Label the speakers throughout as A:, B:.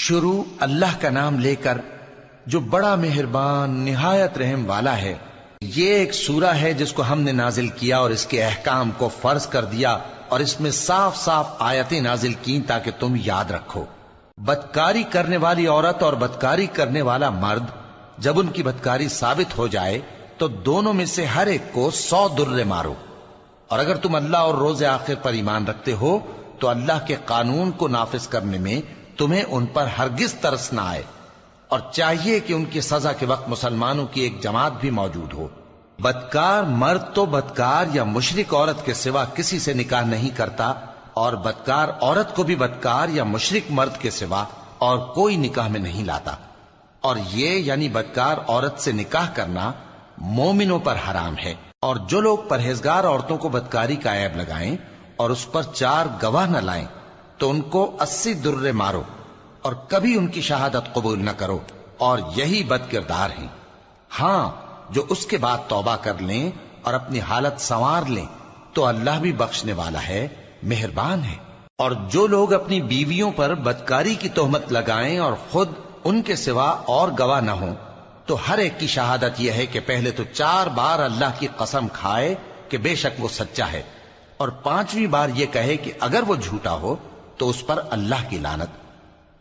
A: شروع اللہ کا نام لے کر جو بڑا مہربان نہایت رحم والا ہے۔ یہ ایک سورہ ہے جس کو ہم نے نازل کیا اور اس کے احکام کو فرض کر دیا اور اس میں صاف صاف آیتیں نازل کی تاکہ تم یاد رکھو۔ بدکاری کرنے والی عورت اور بدکاری کرنے والا مرد جب ان کی بدکاری ثابت ہو جائے تو دونوں میں سے ہر ایک کو 100 درے مارو، اور اگر تم اللہ اور روز آخر پر ایمان رکھتے ہو تو اللہ کے قانون کو نافذ کرنے میں تمہیں ان پر ہرگز ترس نہ آئے، اور چاہیے کہ ان کی سزا کے وقت مسلمانوں کی ایک جماعت بھی موجود ہو۔ بدکار مرد تو بدکار یا مشرک عورت کے سوا کسی سے نکاح نہیں کرتا، اور بدکار عورت کو بھی بدکار یا مشرک مرد کے سوا اور کوئی نکاح میں نہیں لاتا، اور یہ یعنی بدکار عورت سے نکاح کرنا مومنوں پر حرام ہے۔ اور جو لوگ پرہیزگار عورتوں کو بدکاری کا عیب لگائیں اور اس پر 4 گواہ نہ لائیں تو ان کو 80 درے مارو، اور کبھی ان کی شہادت قبول نہ کرو، اور یہی بد کردار ہیں۔ ہاں، جو اس کے بعد توبہ کر لیں اور اپنی حالت سنوار لیں تو اللہ بھی بخشنے والا ہے، مہربان ہے۔ اور جو لوگ اپنی بیویوں پر بدکاری کی تہمت لگائیں اور خود ان کے سوا اور گواہ نہ ہوں تو ہر ایک کی شہادت یہ ہے کہ پہلے تو 4 بار اللہ کی قسم کھائے کہ بے شک وہ سچا ہے، اور 5ویں بار یہ کہے کہ اگر وہ جھوٹا ہو تو اس پر اللہ کی لعنت۔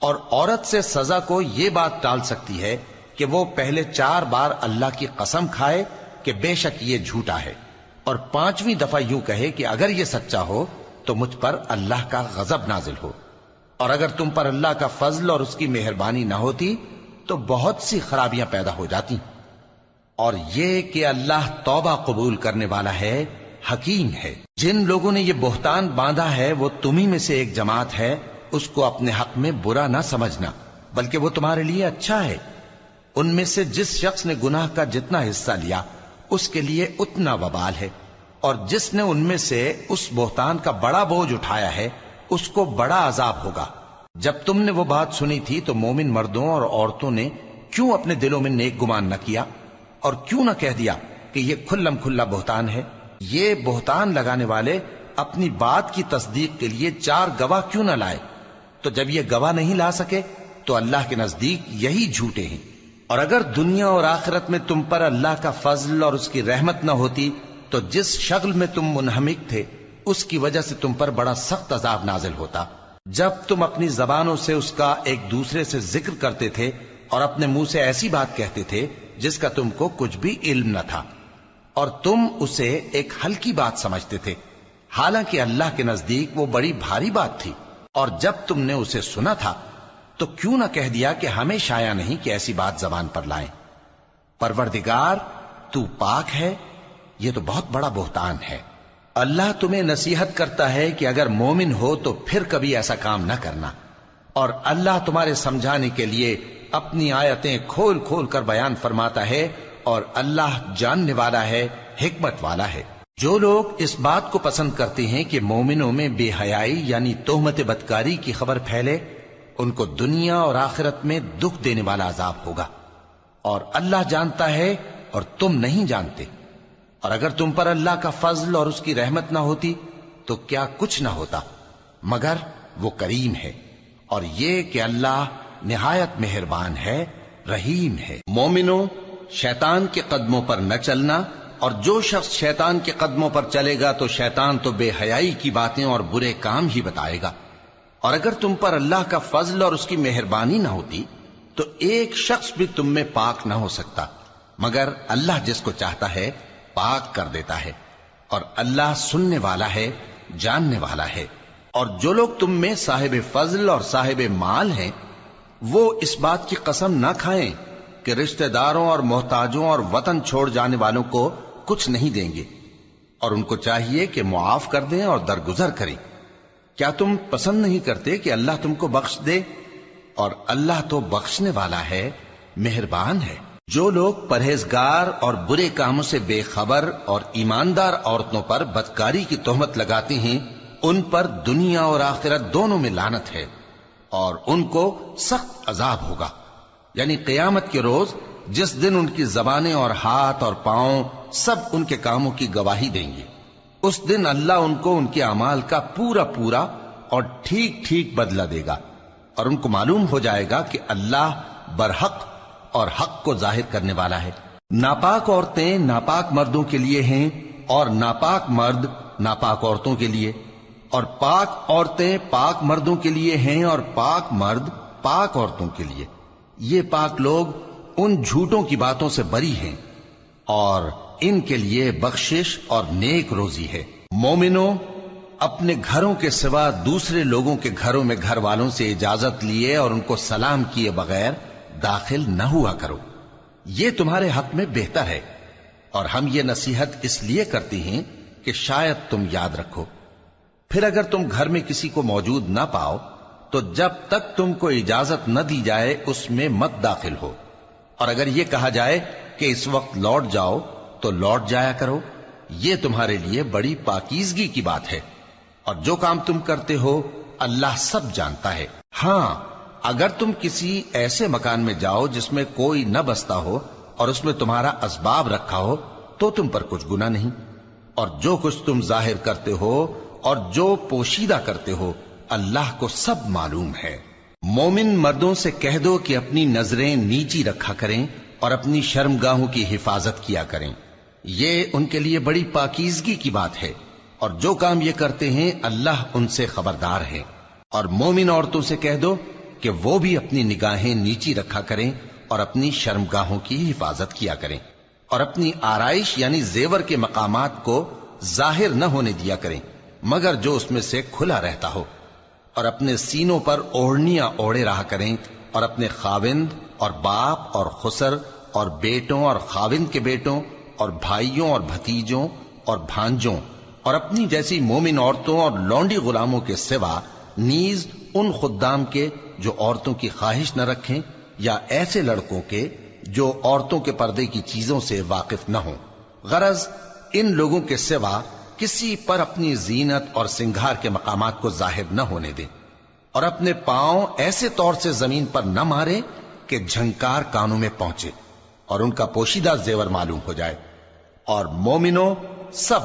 A: اور عورت سے سزا کو یہ بات ٹال سکتی ہے کہ وہ پہلے 4 بار اللہ کی قسم کھائے کہ بے شک یہ جھوٹا ہے، اور 5ویں دفعہ یوں کہے کہ اگر یہ سچا ہو تو مجھ پر اللہ کا غضب نازل ہو۔ اور اگر تم پر اللہ کا فضل اور اس کی مہربانی نہ ہوتی تو بہت سی خرابیاں پیدا ہو جاتی۔ اور یہ کہ اللہ توبہ قبول کرنے والا ہے، حکیم ہے۔ جن لوگوں نے یہ بہتان باندھا ہے وہ تمہیں میں سے ایک جماعت ہے، اس کو اپنے حق میں برا نہ سمجھنا، بلکہ وہ تمہارے لیے اچھا ہے۔ ان میں سے جس شخص نے گناہ کا جتنا حصہ لیا اس کے لیے اتنا وبال ہے، اور جس نے ان میں سے اس بہتان کا بڑا بوجھ اٹھایا ہے اس کو بڑا عذاب ہوگا۔ جب تم نے وہ بات سنی تھی تو مومن مردوں اور عورتوں نے کیوں اپنے دلوں میں نیک گمان نہ کیا، اور کیوں نہ کہہ دیا کہ یہ کھلم کھلا بہتان ہے؟ یہ بہتان لگانے والے اپنی بات کی تصدیق کے لیے 4 گواہ کیوں نہ لائے؟ تو جب یہ گواہ نہیں لا سکے تو اللہ کے نزدیک یہی جھوٹے ہیں۔ اور اگر دنیا اور آخرت میں تم پر اللہ کا فضل اور اس کی رحمت نہ ہوتی تو جس شغل میں تم منہمک تھے اس کی وجہ سے تم پر بڑا سخت عذاب نازل ہوتا، جب تم اپنی زبانوں سے اس کا ایک دوسرے سے ذکر کرتے تھے اور اپنے منہ سے ایسی بات کہتے تھے جس کا تم کو کچھ بھی علم نہ تھا، اور تم اسے ایک ہلکی بات سمجھتے تھے، حالانکہ اللہ کے نزدیک وہ بڑی بھاری بات تھی۔ اور جب تم نے اسے سنا تھا تو کیوں نہ کہہ دیا کہ ہمیں شایع نہیں کہ ایسی بات زبان پر لائیں؟ پروردگار تو پاک ہے، یہ تو بہت بڑا بہتان ہے۔ اللہ تمہیں نصیحت کرتا ہے کہ اگر مومن ہو تو پھر کبھی ایسا کام نہ کرنا، اور اللہ تمہارے سمجھانے کے لیے اپنی آیتیں کھول کھول کر بیان فرماتا ہے، اور اللہ جاننے والا ہے، حکمت والا ہے۔ جو لوگ اس بات کو پسند کرتے ہیں کہ مومنوں میں بے حیائی یعنی تہمت بدکاری کی خبر پھیلے، ان کو دنیا اور آخرت میں دکھ دینے والا عذاب ہوگا، اور اللہ جانتا ہے اور تم نہیں جانتے۔ اور اگر تم پر اللہ کا فضل اور اس کی رحمت نہ ہوتی تو کیا کچھ نہ ہوتا، مگر وہ کریم ہے، اور یہ کہ اللہ نہایت مہربان ہے، رحیم ہے۔ مومنوں، شیطان کے قدموں پر نہ چلنا، اور جو شخص شیطان کے قدموں پر چلے گا تو شیطان تو بے حیائی کی باتیں اور برے کام ہی بتائے گا۔ اور اگر تم پر اللہ کا فضل اور اس کی مہربانی نہ ہوتی تو ایک شخص بھی تم میں پاک نہ ہو سکتا، مگر اللہ جس کو چاہتا ہے پاک کر دیتا ہے، اور اللہ سننے والا ہے، جاننے والا ہے۔ اور جو لوگ تم میں صاحب فضل اور صاحب مال ہیں وہ اس بات کی قسم نہ کھائیں کہ رشتہ داروں اور محتاجوں اور وطن چھوڑ جانے والوں کو کچھ نہیں دیں گے، اور ان کو چاہیے کہ معاف کر دیں اور درگزر کریں۔ کیا تم پسند نہیں کرتے کہ اللہ تم کو بخش دے؟ اور اللہ تو بخشنے والا ہے، مہربان ہے۔ جو لوگ پرہیزگار اور برے کاموں سے بے خبر اور ایماندار عورتوں پر بدکاری کی تہمت لگاتے ہیں ان پر دنیا اور آخرت دونوں میں لعنت ہے، اور ان کو سخت عذاب ہوگا، یعنی قیامت کے روز جس دن ان کی زبانیں اور ہاتھ اور پاؤں سب ان کے کاموں کی گواہی دیں گے۔ اس دن اللہ ان کو ان کے اعمال کا پورا پورا اور ٹھیک ٹھیک بدلہ دے گا، اور ان کو معلوم ہو جائے گا کہ اللہ برحق اور حق کو ظاہر کرنے والا ہے۔ ناپاک عورتیں ناپاک مردوں کے لیے ہیں اور ناپاک مرد ناپاک عورتوں کے لیے، اور پاک عورتیں پاک مردوں کے لیے ہیں اور پاک مرد پاک عورتوں کے لیے۔ یہ پاک لوگ ان جھوٹوں کی باتوں سے بری ہیں اور ان کے لیے بخشش اور نیک روزی ہے۔ مومنوں، اپنے گھروں کے سوا دوسرے لوگوں کے گھروں میں گھر والوں سے اجازت لیے اور ان کو سلام کیے بغیر داخل نہ ہوا کرو، یہ تمہارے حق میں بہتر ہے، اور ہم یہ نصیحت اس لیے کرتے ہیں کہ شاید تم یاد رکھو۔ پھر اگر تم گھر میں کسی کو موجود نہ پاؤ تو جب تک تم کو اجازت نہ دی جائے اس میں مت داخل ہو، اور اگر یہ کہا جائے کہ اس وقت لوٹ جاؤ تو لوٹ جایا کرو، یہ تمہارے لیے بڑی پاکیزگی کی بات ہے، اور جو کام تم کرتے ہو اللہ سب جانتا ہے۔ ہاں، اگر تم کسی ایسے مکان میں جاؤ جس میں کوئی نہ بستا ہو اور اس میں تمہارا اسباب رکھا ہو تو تم پر کچھ گناہ نہیں، اور جو کچھ تم ظاہر کرتے ہو اور جو پوشیدہ کرتے ہو اللہ کو سب معلوم ہے۔ مومن مردوں سے کہہ دو کہ اپنی نظریں نیچی رکھا کریں اور اپنی شرمگاہوں کی حفاظت کیا کریں، یہ ان کے لیے بڑی پاکیزگی کی بات ہے، اور جو کام یہ کرتے ہیں اللہ ان سے خبردار ہے۔ اور مومن عورتوں سے کہہ دو کہ وہ بھی اپنی نگاہیں نیچی رکھا کریں اور اپنی شرمگاہوں کی حفاظت کیا کریں، اور اپنی آرائش یعنی زیور کے مقامات کو ظاہر نہ ہونے دیا کریں مگر جو اس میں سے کھلا رہتا ہو، اور اپنے سینوں پر اوڑھنیاں اوڑھے رہا کریں، اور اپنے خاوند اور باپ اور خسر اور بیٹوں اور خاوند کے بیٹوں اور بھائیوں اور بھتیجوں اور بھانجوں اور اپنی جیسی مومن عورتوں اور لونڈی غلاموں کے سوا نیز ان خدام کے جو عورتوں کی خواہش نہ رکھیں، یا ایسے لڑکوں کے جو عورتوں کے پردے کی چیزوں سے واقف نہ ہوں۔ غرض ان لوگوں کے سوا کسی پر اپنی زینت اور سنگھار کے مقامات کو ظاہر نہ ہونے دیں، اور اپنے پاؤں ایسے طور سے زمین پر نہ مارے کہ جھنکار کانوں میں پہنچے اور ان کا پوشیدہ زیور معلوم ہو جائے۔ اور مومنوں، سب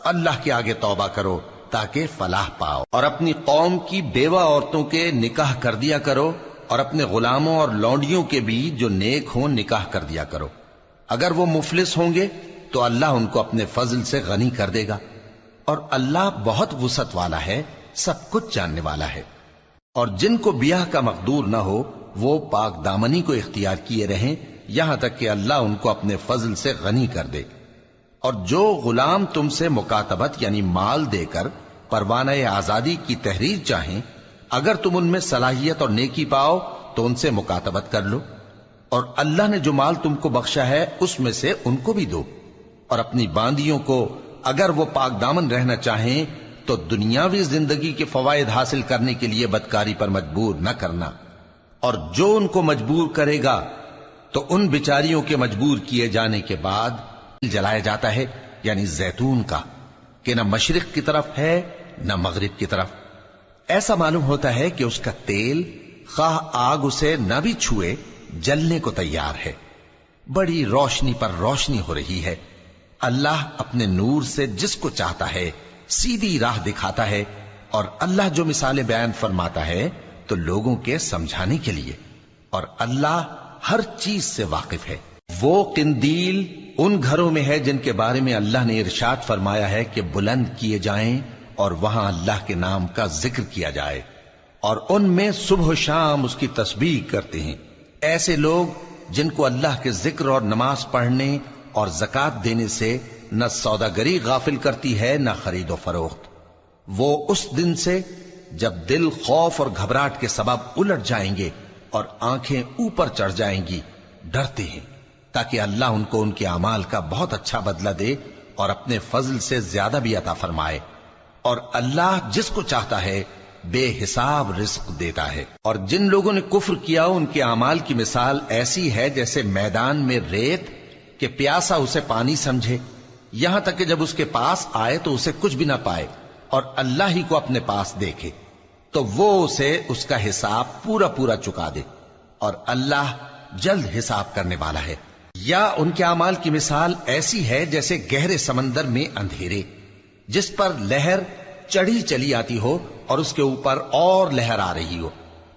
A: اللہ کے آگے توبہ کرو تاکہ فلاح پاؤ، اور اپنی قوم کی بیوہ عورتوں کے نکاح کر دیا کرو، اور اپنے غلاموں اور لونڈیوں کے بھی جو نیک ہوں نکاح کر دیا کرو۔ اگر وہ مفلس ہوں گے تو اللہ ان کو اپنے فضل سے غنی کر دے گا، اور اللہ بہت وسعت والا ہے، سب کچھ جاننے والا ہے۔ اور جن کو بیاہ کا مقدور نہ ہو وہ پاک دامنی کو اختیار کیے رہیں یہاں تک کہ اللہ ان کو اپنے فضل سے غنی کر دے۔ اور جو غلام تم سے مکاتبت یعنی مال دے کر پروانہ آزادی کی تحریر چاہیں، اگر تم ان میں صلاحیت اور نیکی پاؤ تو ان سے مکاتبت کر لو، اور اللہ نے جو مال تم کو بخشا ہے اس میں سے ان کو بھی دو۔ اور اپنی باندیوں کو اگر وہ پاک دامن رہنا چاہیں تو دنیاوی زندگی کے فوائد حاصل کرنے کے لیے بدکاری پر مجبور نہ کرنا، اور جو ان کو مجبور کرے گا تو ان بیچاریوں کے مجبور کیے جانے کے بعد جلایا جاتا ہے، یعنی زیتون کا، کہ نہ مشرق کی طرف ہے نہ مغرب کی طرف۔ ایسا معلوم ہوتا ہے کہ اس کا تیل خواہ آگ اسے نہ بھی چھوئے جلنے کو تیار ہے، بڑی روشنی پر روشنی ہو رہی ہے۔ اللہ اپنے نور سے جس کو چاہتا ہے سیدھی راہ دکھاتا ہے، اور اللہ جو مثالیں بیان فرماتا ہے تو لوگوں کے سمجھانے کے لیے، اور اللہ ہر چیز سے واقف ہے۔ وہ قندیل ان گھروں میں ہے جن کے بارے میں اللہ نے ارشاد فرمایا ہے کہ بلند کیے جائیں اور وہاں اللہ کے نام کا ذکر کیا جائے، اور ان میں صبح و شام اس کی تسبیح کرتے ہیں۔ ایسے لوگ جن کو اللہ کے ذکر اور نماز پڑھنے اور زکوٰۃ دینے سے نہ سوداگری غافل کرتی ہے نہ خرید و فروخت، وہ اس دن سے جب دل خوف اور گھبراہٹ کے سبب الٹ جائیں گے اور آنکھیں اوپر چڑھ جائیں گی ڈرتے ہیں، تاکہ اللہ ان کو ان کے اعمال کا بہت اچھا بدلہ دے اور اپنے فضل سے زیادہ بھی عطا فرمائے۔ اور اللہ جس کو چاہتا ہے بے حساب رزق دیتا ہے۔ اور جن لوگوں نے کفر کیا ان کے اعمال کی مثال ایسی ہے جیسے میدان میں ریت کہ پیاسا اسے پانی سمجھے، یہاں تک کہ جب اس کے پاس آئے تو اسے کچھ بھی نہ پائے، اور اللہ ہی کو اپنے پاس دیکھے تو وہ اسے اس کا حساب پورا پورا چکا دے، اور اللہ جلد حساب کرنے والا ہے۔ یا ان کے اعمال کی مثال ایسی ہے جیسے گہرے سمندر میں اندھیرے جس پر لہر چڑھی چلی آتی ہو اور اس کے اوپر اور لہر آ رہی ہو،